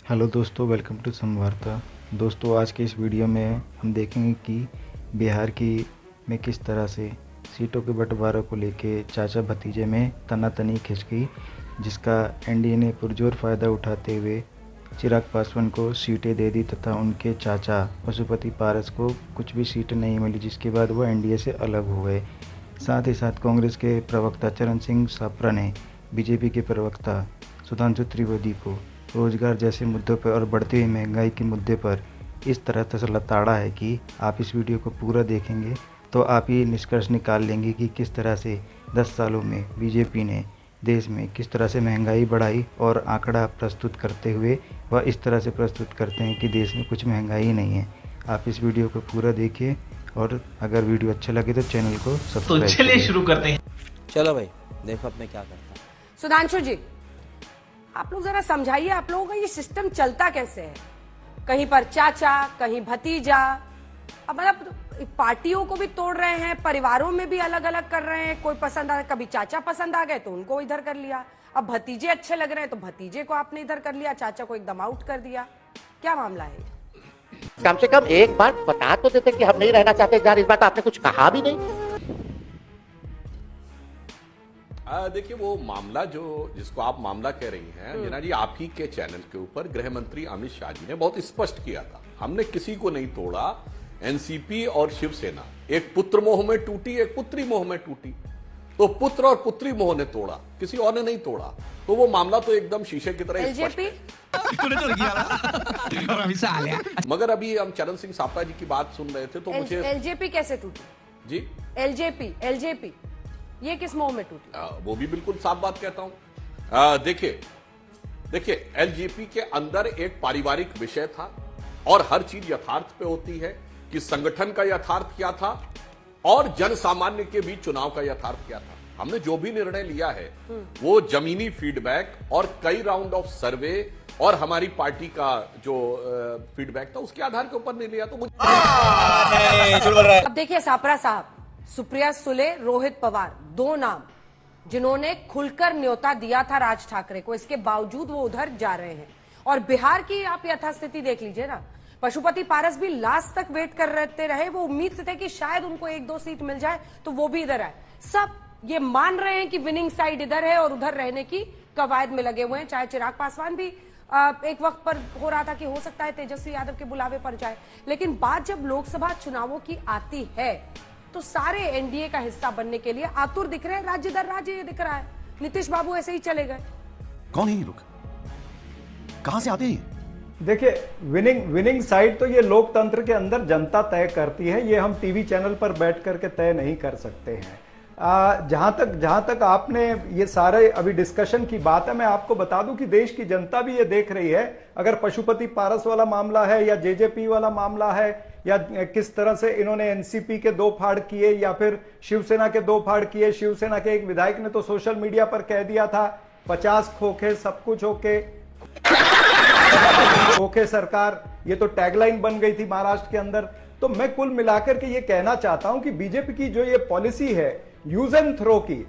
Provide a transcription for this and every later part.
Hello दोस्तों, welcome to समवार्ता। दोस्तों, आज के इस वीडियो में हम देखेंगे कि बिहार की में किस तरह से सीटों के बंटवारे को लेके चाचा भतीजे में तनातनी खिंच गई, जिसका एनडीए ने पुरजोर फ़ायदा उठाते हुए चिराग पासवान को सीटें दे दी तथा उनके चाचा पशुपति पारस को कुछ भी सीट नहीं मिली, जिसके बाद वो एनडीए से अलग हो गए। साथ ही साथ कांग्रेस के प्रवक्ता चरण सिंह सापरा ने बीजेपी के प्रवक्ता सुधांशु त्रिवेदी को रोजगार जैसे मुद्दों पर और बढ़ती हुई महंगाई के मुद्दे पर इस तरह से लताड़ा है कि आप इस वीडियो को पूरा देखेंगे तो आप ये निष्कर्ष निकाल लेंगे कि किस तरह से 10 सालों में बीजेपी ने देश में किस तरह से महंगाई बढ़ाई, और आंकड़ा प्रस्तुत करते हुए वह इस तरह से प्रस्तुत करते हैं कि देश में कुछ महंगाई ही नहीं है। आप इस वीडियो को पूरा देखिए और अगर वीडियो अच्छा लगे तो चैनल को सब्सक्राइब तो चलिए शुरू करते हैं। चलो भाई, देखो अब मैं क्या करता हूँ। सुधांशु जी, आप लोग जरा समझाइए, आप लोगों का ये सिस्टम चलता कैसे है? कहीं पर चाचा, कहीं भतीजा, अब मतलब पार्टियों को भी तोड़ रहे हैं, परिवारों में भी अलग अलग कर रहे हैं। कोई पसंद आ, कभी चाचा पसंद आ गए तो उनको इधर कर लिया, अब भतीजे अच्छे लग रहे हैं तो भतीजे को आपने इधर कर लिया, चाचा को एकदम आउट कर दिया। क्या मामला है? कम से कम एक बार बता तो देते कि हम नहीं रहना चाहते यार। इस बार तो आपने कुछ कहा भी नहीं। देखिए, वो मामला जिसको आप मामला कह रही हैं मीना जी, आप ही के चैनल के ऊपर गृह मंत्री अमित शाह जी ने बहुत स्पष्ट किया था, हमने किसी को नहीं तोड़ा। एनसीपी और शिवसेना एक पुत्र मोह में टूटी, एक पुत्री मोह में टूटी, तो पुत्र और पुत्री मोह ने तोड़ा, किसी और ने नहीं तोड़ा। तो वो मामला तो एकदम शीशे की तरह स्पष्ट है। मगर अभी हम चरण सिंह सापरा जी की बात सुन रहे थे तो मुझे एलजेपी कैसे टूटी जी? एलजेपी ये किस मोह में टूटी? वो भी बिल्कुल साफ बात कहता हूं। देखिए एलजेपी के अंदर एक पारिवारिक विषय था और हर चीज यथार्थ पे होती है कि संगठन का यथार्थ क्या था और जन सामान्य के बीच चुनाव का यथार्थ क्या था। हमने जो भी निर्णय लिया है वो जमीनी फीडबैक और कई राउंड ऑफ सर्वे और हमारी पार्टी का जो फीडबैक था उसके आधार के ऊपर नहीं लिया। तो मुझे अब देखिए सापरा साहब, सुप्रिया सुले, रोहित पवार, दो नाम जिन्होंने खुलकर न्योता दिया था राज ठाकरे को, इसके बावजूद वो उधर जा रहे हैं। और बिहार की आप यथास्थिति देख लीजिए ना, पशुपति पारस भी लास्ट तक वेट कर रहे, वो उम्मीद से थे कि शायद उनको 1-2 सीट मिल जाए तो वो भी इधर आए। सब ये मान रहे हैं कि विनिंग साइड इधर है और उधर रहने की कवायद में लगे हुए हैं। चाहे चिराग पासवान भी एक वक्त पर हो रहा था कि हो सकता है तेजस्वी यादव के बुलावे पर जाए, लेकिन बात जब लोकसभा चुनावों की आती है तो सारे एनडीए का हिस्सा बनने के लिए आतुर दिख रहे हैं। राज्य दर राज्य ये दिख रहा है, नीतीश बाबू ऐसे ही चले गए। कौन है ये लोग? कहां से आते हैं? देखिए, विनिंग साइड तो ये लोकतंत्र के अंदर जनता तय करती है, ये हम टीवी चैनल पर बैठ करके तय नहीं कर सकते हैं। जहां तक आपने ये सारे अभी डिस्कशन की बात है, मैं आपको बता दूं कि देश की जनता भी ये देख रही है। अगर पशुपति पारस वाला मामला है या जेजेपी वाला मामला है या किस तरह से इन्होंने एनसीपी के 2 फाड़ किए या फिर शिवसेना के 2 फाड़ किए। शिवसेना के एक विधायक ने तो सोशल मीडिया पर कह दिया था 50 खोखे सब कुछ होके खोखे सरकार, ये तो टैगलाइन बन गई थी महाराष्ट्र के अंदर। तो मैं कुल मिलाकर के ये कहना चाहता हूं कि बीजेपी की जो ये पॉलिसी है यूज एंड थ्रो की,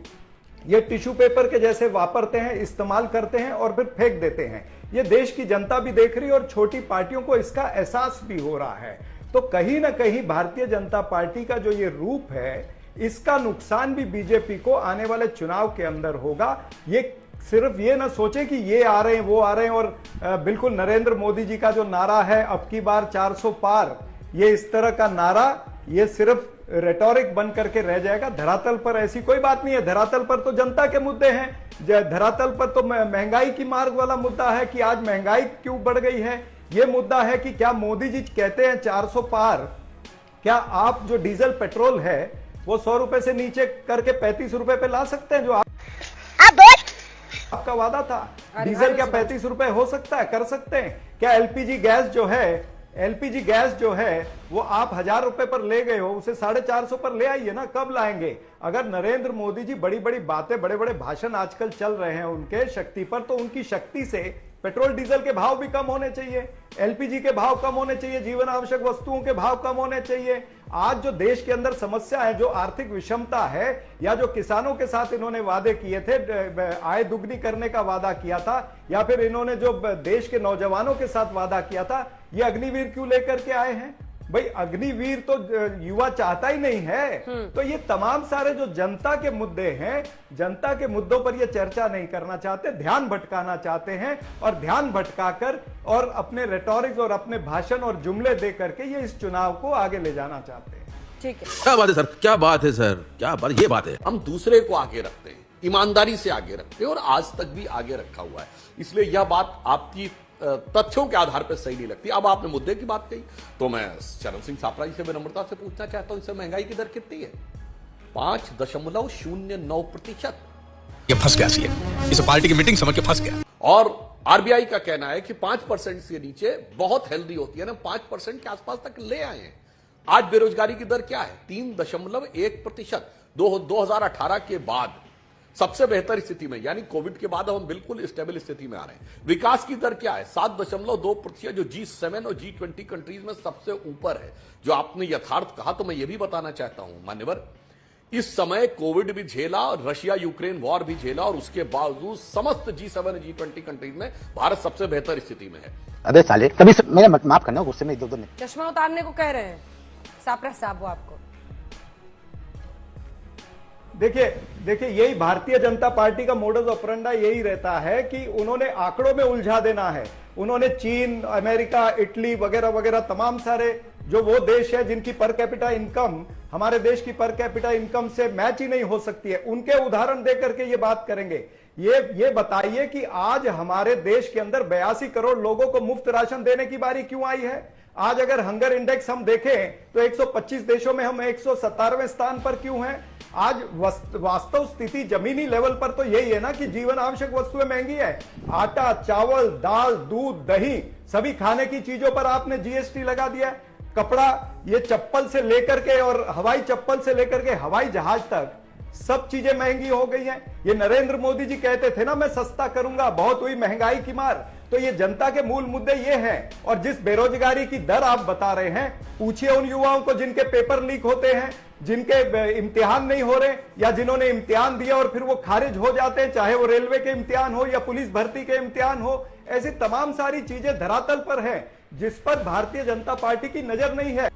ये टिश्यू पेपर के जैसे वापरते हैं, इस्तेमाल करते हैं और फिर फेंक देते हैं। ये देश की जनता भी देख रही है और छोटी पार्टियों को इसका एहसास भी हो रहा है। तो कहीं ना कहीं भारतीय जनता पार्टी का जो ये रूप है, इसका नुकसान भी बीजेपी को आने वाले चुनाव के अंदर होगा। ये सिर्फ ये ना सोचे कि ये आ रहे हैं वो आ रहे हैं, और बिल्कुल नरेंद्र मोदी जी का जो नारा है अब की बार 400 पार, ये इस तरह का नारा ये सिर्फ रेटोरिक बन करके रह जाएगा। धरातल पर ऐसी कोई बात नहीं है। धरातल पर तो जनता के मुद्दे हैं। धरातल पर तो महंगाई की मार्ग वाला मुद्दा है कि आज महंगाई क्यों बढ़ गई है। ये मुद्दा है कि क्या मोदी जी कहते हैं 400 पार, क्या आप जो डीजल पेट्रोल है वो 100 रुपए से नीचे करके 35 रुपए पे ला सकते हैं? जो आपका वादा था, डीजल क्या 35 रुपए हो सकता है? कर सकते हैं क्या? एलपीजी गैस जो है वो आप 1000 रुपए पर ले गए हो, उसे 450 पर ले आइए ना। कब लाएंगे? अगर नरेंद्र मोदी जी बड़ी बड़ी बातें, बड़े बड़े भाषण आजकल चल रहे हैं उनके शक्ति पर, तो उनकी शक्ति से पेट्रोल डीजल के भाव भी कम होने चाहिए, एलपीजी के भाव कम होने चाहिए, जीवन आवश्यक वस्तुओं के भाव कम होने चाहिए, आज जो देश के अंदर समस्या है, जो आर्थिक विषमता है, या जो किसानों के साथ इन्होंने वादे किए थे, आय दुगनी करने का वादा किया था, या फिर इन्होंने जो देश के नौजवानों के साथ वादा किया था, ये अग्निवीर क्यों लेकर के आए हैं? भाई अग्निवीर तो युवा चाहता ही नहीं है। तो ये तमाम सारे जो जनता के मुद्दे हैं, जनता के मुद्दों पर ये चर्चा नहीं करना चाहते, ध्यान भटकाना चाहते हैं, और ध्यान भटकाकर और अपने रेटोरिक्स और अपने भाषण और जुमले दे करके ये इस चुनाव को आगे ले जाना चाहते हैं। ठीक है, क्या बात है सर, क्या बात है सर, क्या बात, ये बात है। हम दूसरे को आगे रखते हैं, ईमानदारी से आगे रखते हैं, और आज तक भी आगे रखा हुआ है। इसलिए यह बात आपकी तथ्यों के आधार पर सही नहीं लगती। अब आपने मुद्दे की बात कही, तो मैं चरण सिंह सापरा जी से विनम्रता से पूछना चाहता हूं, इससे महंगाई की दर कितनी है? 5.09%। ये फंस गया सी, इस पार्टी की मीटिंग समझ के फंस गया। और आरबीआई का कहना है कि 5% से नीचे बहुत हेल्दी होती है ना, 5% के आसपास तक ले आए हैं। आज बेरोजगारी की दर क्या है? 3.1%। 2018 के बाद सबसे बेहतर स्थिति में, यानी कोविड के बाद हम बिल्कुल स्टेबल स्थिति में आ रहे हैं। विकास की दर क्या है? 7.2%, जो G7 और G20 कंट्रीज में सबसे ऊपर है। जो आपने यथार्थ कहा, तो मैं ये भी बताना चाहता हूं मान्यवर, इस समय कोविड भी झेला, रशिया यूक्रेन वॉर भी झेला, और उसके बावजूद समस्त G7 और G20 कंट्रीज में भारत सबसे बेहतर स्थिति में है। अबे साले, तभी मेरा माफ करना, गुस्से में इधर-उधर नहीं। चश्मा उतारने को कह रहे हैं सापरा साहब वो आपको। देखिए यही भारतीय जनता पार्टी का मोडस ऑपरेंडा यही रहता है कि उन्होंने आंकड़ों में उलझा देना है। उन्होंने चीन, अमेरिका, इटली वगैरह वगैरह तमाम सारे जो वो देश है जिनकी पर कैपिटा इनकम हमारे देश की पर कैपिटा इनकम से मैच ही नहीं हो सकती है, उनके उदाहरण देकर के ये बात करेंगे। ये बताइए कि आज हमारे देश के अंदर 82 करोड़ लोगों को मुफ्त राशन देने की बारी क्यों आई है? आज अगर हंगर इंडेक्स हम देखें तो 125 देशों में हम 117वें स्थान पर क्यों हैं? आज वास्तव स्थिति जमीनी लेवल पर तो यही है ना कि जीवन आवश्यक वस्तुएं महंगी है। आटा, चावल, दाल, दूध, दही, सभी खाने की चीजों पर आपने जीएसटी लगा दिया। कपड़ा, ये चप्पल से लेकर के और हवाई चप्पल से लेकर के हवाई जहाज तक सब चीजें महंगी हो गई हैं। ये नरेंद्र मोदी जी कहते थे ना, मैं सस्ता करूंगा, बहुत हुई महंगाई की मार। तो ये जनता के मूल मुद्दे ये हैं। और जिस बेरोजगारी की दर आप बता रहे हैं, पूछिए उन युवाओं को जिनके पेपर लीक होते हैं, जिनके इम्तिहान नहीं हो रहे, या जिन्होंने इम्तिहान दिया और फिर वो खारिज हो जाते हैं, चाहे वो रेलवे के इम्तिहान हो या पुलिस भर्ती के इम्तिहान हो। ऐसी तमाम सारी चीजें धरातल पर हैं जिस पर भारतीय जनता पार्टी की नजर नहीं है।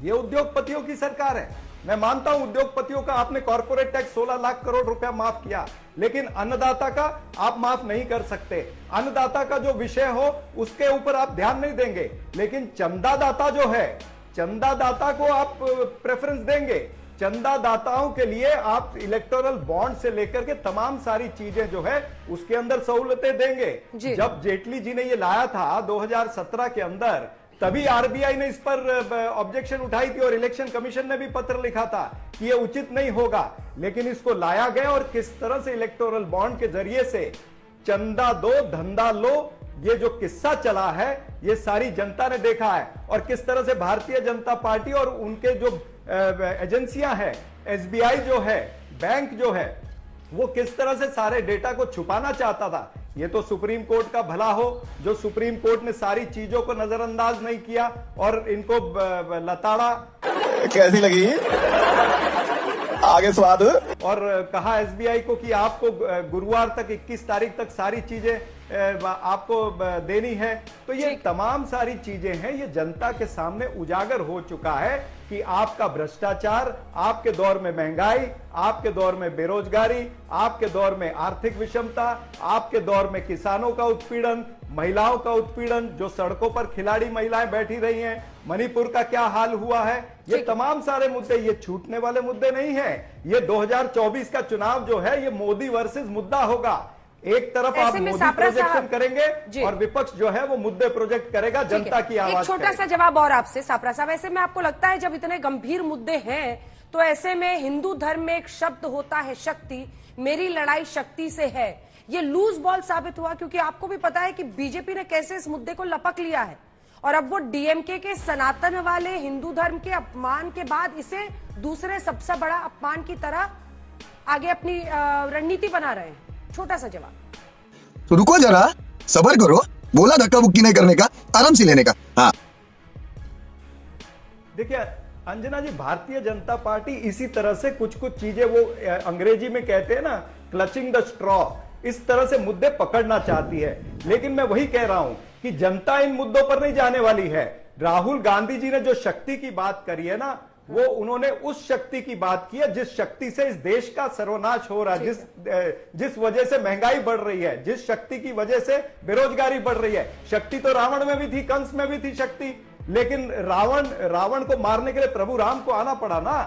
ये उद्योगपतियों की सरकार है। मैं मानता हूं उद्योगपतियों का आपने कॉर्पोरेट टैक्स 16 लाख करोड़ रुपया माफ किया, लेकिन अन्नदाता का आप माफ नहीं कर सकते। अन्नदाता का जो विषय हो उसके ऊपर आप ध्यान नहीं देंगे, लेकिन चंदादाता जो है, चंदादाता को आप प्रेफरेंस देंगे। चंदादाताओं के लिए आप इलेक्टोरल बॉन्ड से लेकर के तमाम सारी चीजें जो है उसके अंदर सहूलतें देंगे। जब जेटली जी ने ये लाया था 2017 के अंदर, तभी आरबीआई ने इस पर ऑब्जेक्शन उठाई थी और इलेक्शन कमीशन ने भी पत्र लिखा था कि ये उचित नहीं होगा, लेकिन इसको लाया गया। और किस तरह से इलेक्टोरल बॉन्ड के जरिए से चंदा दो धंधा लो, ये जो किस्सा चला है ये सारी जनता ने देखा है। और किस तरह से भारतीय जनता पार्टी और उनके जो एजेंसियां हैं, एसबीआई जो है, बैंक जो है, वो किस तरह से सारे डेटा को छुपाना चाहता था। ये तो सुप्रीम कोर्ट का भला हो जो सुप्रीम कोर्ट ने सारी चीजों को नजरअंदाज नहीं किया और इनको लताड़ा। कैसी लगी आगे स्वाद? और कहा एसबीआई को कि आपको गुरुवार तक 21 तारीख तक सारी चीजें आपको देनी है। तो ये तमाम सारी चीजें हैं, ये जनता के सामने उजागर हो चुका है कि आपका भ्रष्टाचार, आपके दौर में महंगाई, आपके दौर में बेरोजगारी, आपके दौर में आर्थिक विषमता, आपके दौर में किसानों का उत्पीड़न, महिलाओं का उत्पीड़न, जो सड़कों पर खिलाड़ी महिलाएं बैठी रही हैं, मणिपुर का क्या हाल हुआ है, ये तमाम सारे मुद्दे, ये छूटने वाले मुद्दे नहीं है। ये 2024 का चुनाव जो है ये मोदी वर्सेस मुद्दा होगा। एक तरफ आप मोदी प्रोजेक्शन करेंगे और विपक्ष जो है वो मुद्दे प्रोजेक्ट करेगा, जनता की आवाज। एक छोटा सा जवाब और आपसे सापरा साहब, ऐसे में आपको लगता है जब इतने गंभीर मुद्दे हैं तो ऐसे में हिंदू धर्म में एक शब्द होता है शक्ति, मेरी लड़ाई शक्ति से है, ये लूज बॉल साबित हुआ? क्योंकि आपको भी पता है कि बीजेपी ने कैसे इस मुद्दे को लपक लिया है और अब वो डीएमके के सनातन वाले हिंदू धर्म के अपमान के बाद इसे दूसरे सबसे बड़ा अपमान की तरह आगे अपनी रणनीति बना रहे हैं। छोटा सा जवाब। तो रुको जरा, सब्र करो, बोला धक्का बुक्की नहीं करने का, आराम से लेने का। हाँ, देखिए अंजना जी, भारतीय जनता पार्टी इसी तरह से कुछ कुछ चीजें, वो अंग्रेजी में कहते हैं ना क्लचिंग द स्ट्रॉ, इस तरह से मुद्दे पकड़ना चाहती है। लेकिन मैं वही कह रहा हूं कि जनता इन मुद्दों पर नहीं जाने वाली है। राहुल गांधी जी ने जो शक्ति की बात करी है ना, वो उन्होंने उस शक्ति की बात की है जिस शक्ति से इस देश का सर्वनाश हो रहा है, जिस वजह से महंगाई बढ़ रही है, जिस शक्ति की वजह से बेरोजगारी बढ़ रही है। शक्ति तो रावण में भी थी, कंस में भी थी शक्ति, लेकिन रावण को मारने के लिए प्रभु राम को आना पड़ा ना,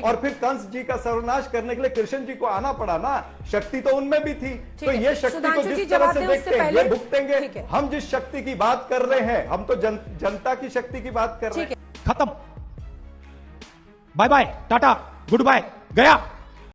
और फिर कंस जी का सर्वनाश करने के लिए कृष्ण जी को आना पड़ा ना। शक्ति तो उनमें भी थी। तो ये शक्ति को जिस तरह से देखते हैं ये भुगतेंगे। हम जिस शक्ति की बात कर रहे हैं, हम तो जनता की शक्ति की बात कर रहे हैं। खत्म, bye bye, tata, goodbye, गया।